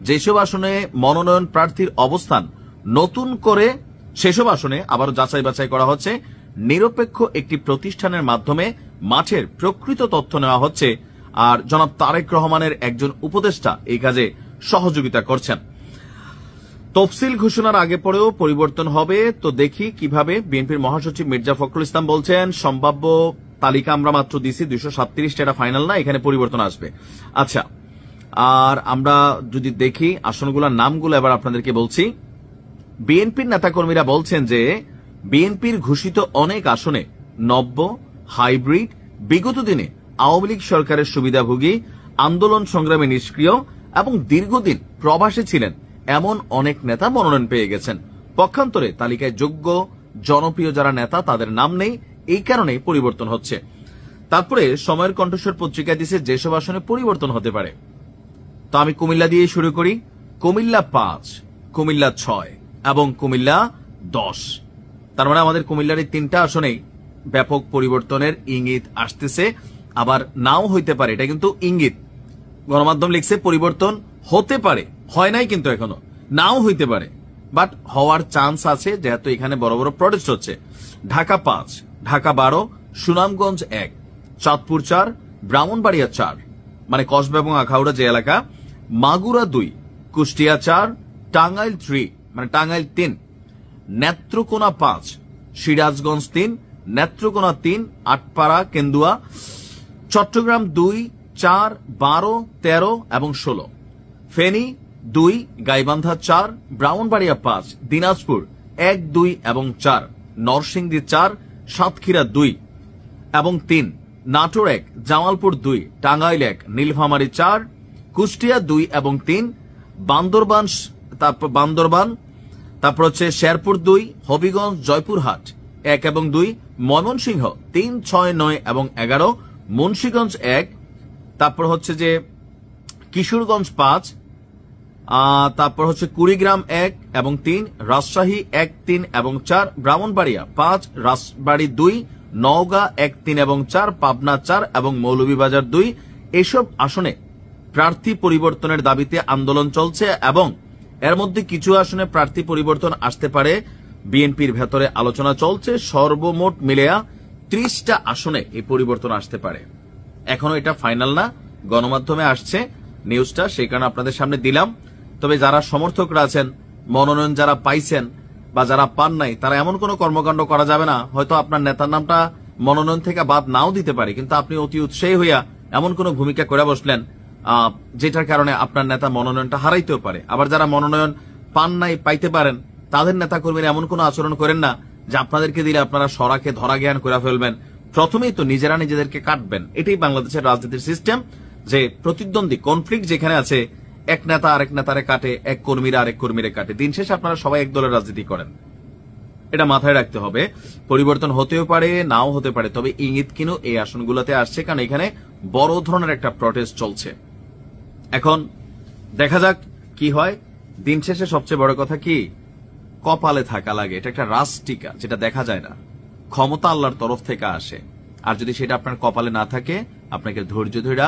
যেসব আসনে মনোনয়ন প্রার্থীর অবস্থান নতুন করে সেসব আসনে আবার যাচাই বাছাই করা হচ্ছে। নিরপেক্ষ একটি প্রতিষ্ঠানের মাধ্যমে মাঠের প্রকৃত তথ্য নেওয়া হচ্ছে। আর জনাব তারেক রহমানের একজন উপদেষ্টা এই কাজে সহযোগিতা করছেন। তফসিল ঘোষণার আগে পরেও পরিবর্তন হবে, তো দেখি কিভাবে। বিএনপির মহাসচিব মির্জা ফখরুল ইসলাম বলছেন, সম্ভাব্য তালিকা আমরা মাত্র দিছি 237, এটা ফাইনাল না, এখানে পরিবর্তন আসবে। আচ্ছা, আর আমরা যদি দেখি আসনগুলোর নামগুলো এবার আপনাদেরকে বলছি। বিএনপির নেতাকর্মীরা বলছেন যে বিএনপির ঘোষিত অনেক আসনে নব্য, হাইব্রিড, বিগত দিনে আওয়ামী লীগ সরকারের সুবিধাভোগী, আন্দোলন সংগ্রামে নিষ্ক্রিয় এবং দীর্ঘদিন প্রবাসে ছিলেন এমন অনেক নেতা মনোনয়ন পেয়ে গেছেন। পক্ষান্তরে তালিকায় যোগ্য, জনপ্রিয় যারা নেতা তাদের নাম নেই, এই কারণে পরিবর্তন হচ্ছে। তারপরে সময়ের কণ্ঠস্বর পত্রিকা দিছে যেসব আসনে পরিবর্তন হতে পারে। তো আমি কুমিল্লা দিয়ে শুরু করি। কুমিল্লা 5, কুমিল্লা 6 এবং কুমিল্লা 10। তার মানে আমাদের কুমিল্লার এই 3টা আসনেই ব্যাপক পরিবর্তনের ইঙ্গিত আসতেছে। আবার নাও হইতে পারে, এটা কিন্তু ইঙ্গিত। গণমাধ্যম লিখছে পরিবর্তন হতে পারে, হয় নাই কিন্তু এখনো, নাও হইতে পারে, বাট হওয়ার চান্স আছে, যেহেতু এখানে বড় বড় প্রটেস্ট হচ্ছে। ঢাকা 5, ঢাকা 12, সুনামগঞ্জ 1, চাঁদপুর 4, ব্রাহ্মণবাড়িয়া 4, মানে কসবা এবং আখাউড়া যে এলাকা, মাগুরা 2, কুষ্টিয়া 4, টাঙ্গাইল 3, মানে টাঙ্গাইল 3, নেত্রকোনা 5, সিরাজগঞ্জ 3, নেত্রকোনা 3, আটপাড়া, কেন্দুয়া, চট্টগ্রাম 2, 4, 12, 13 এবং 16, ফেনী 2, গাইবান্ধা 4, ব্রাহ্মণবাড়িয়া 5, দিনাজপুর 1, 2 এবং 4, নরসিংদী 4, সাতক্ষীরা 2 এবং 3, নাটোর 1, জামালপুর 2, টাঙ্গাইল 1, নীলফামারী 4, কুষ্টিয়া 2 এবং 3, বান্দরবান, তারপর হচ্ছে শেরপুর 2, হবিগঞ্জ, জয়পুরহাট 1 এবং 2, ময়মনসিংহ 3, 6, 9 এবং 11, মুন্সিগঞ্জ 1, তারপর হচ্ছে যে কিশোরগঞ্জ 5, তারপর হচ্ছে কুড়িগ্রাম 1 এবং 3, রাজশাহী 1, 3 এবং 4, ব্রাহ্মণবাড়িয়া 5, রাজবাড়ী 2, নওগাঁ 1, 3 এবং 4, পাবনা 4 এবং মৌলভীবাজার 2। এসব আসনে প্রার্থী পরিবর্তনের দাবিতে আন্দোলন চলছে এবং এর মধ্যে কিছু আসনে প্রার্থী পরিবর্তন আসতে পারে, বিএনপির ভেতরে আলোচনা চলছে। সর্বমোট মিলেয়া 30টা আসনে এই পরিবর্তন আসতে পারে। এখনো এটা ফাইনাল না, গণমাধ্যমে আসছে নিউজটা, সেই কারণে আপনাদের সামনে দিলাম। তবে যারা সমর্থকরা আছেন, মনোনয়ন যারা পাইছেন বা যারা পান নাই, তারা এমন কোনো কর্মকাণ্ড করা যাবে না। হয়তো আপনার নেতার নামটা মনোনয়ন থেকে বাদ নাও দিতে পারে, কিন্তু আপনি অতি উৎসাহী হইয়া এমন কোনো ভূমিকা করে বসলেন যেটার কারণে আপনার নেতা মনোনয়নটা হারাইতেও পারে। আবার যারা মনোনয়ন পান নাই, পাইতে পারেন, তাদের নেতাকর্মীরা এমন কোনো আচরণ করেন না যে আপনাদেরকে দিলে আপনারা সরাকে ধরা জ্ঞান করে ফেলবেন। প্রথমেই তো নিজেরা নিজেদেরকে কাটবেন। এটাই বাংলাদেশের রাজনীতির সিস্টেম, যে প্রতিদ্বন্দ্বী কনফ্লিক্ট যেখানে আছে, এক নেতা আরেক নেতারে কাটে, এক কর্মীরা আরেক কর্মীরে কাটে। দিন শেষে আপনারা সবাই এক দলের রাজনীতি করেন, এটা মাথায় রাখতে হবে। পরিবর্তন হতেও পারে, নাও হতে পারে, তবে ইঙ্গিত কিনো এই আসনগুলোতে আসছে, কারণ এখানে বড় ধরনের একটা প্রটেস্ট চলছে। এখন দেখা যাক কি হয়। দিন শেষে সবচেয়ে বড় কথা কি, কপালে থাকা লাগে। এটা একটা রাজটিকা, যেটা দেখা যায় না। ক্ষমতা আল্লাহর তরফ থেকে আসে, আর যদি সেটা আপনার কপালে না থাকে, আপনাকে ধৈর্য ধরে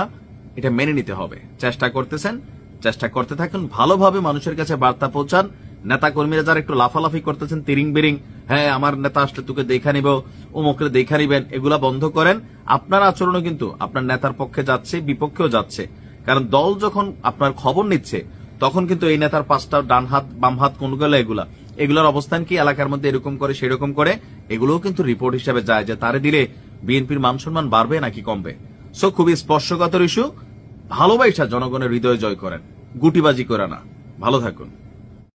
এটা মেনে নিতে হবে। চেষ্টা করতেছেন, চেষ্টা করতে থাকুন, ভালোভাবে মানুষের কাছে বার্তা পৌঁছান। নেতা কর্মীরা যারা একটু লাফালাফি করতেছেন, তিরিং বিরিং, হ্যাঁ আমার নেতা আসলে তোকে দেখা নিব, অমুকরে দেখা নিবেন, এগুলা বন্ধ করেন। আপনার আচরণও কিন্তু আপনার নেতার পক্ষে যাচ্ছে, বিপক্ষেও যাচ্ছে। কারণ দল যখন আপনার খবর নিচ্ছে, তখন কিন্তু এই নেতার 5টা ডান হাত বাম হাত কোনগুলো, এগুলোর অবস্থান কি, এলাকার মধ্যে এরকম করে সেরকম করে, এগুলোও কিন্তু রিপোর্ট হিসেবে যায় যে তারে দিলে বিএনপির মান সম্মান বাড়বে নাকি কমবে। সো খুবই স্পর্শকাতর ইস্যু। ভালোবাসা জনগণের হৃদয় জয় করেন, গুটিবাজি করে না। ভালো থাকুন।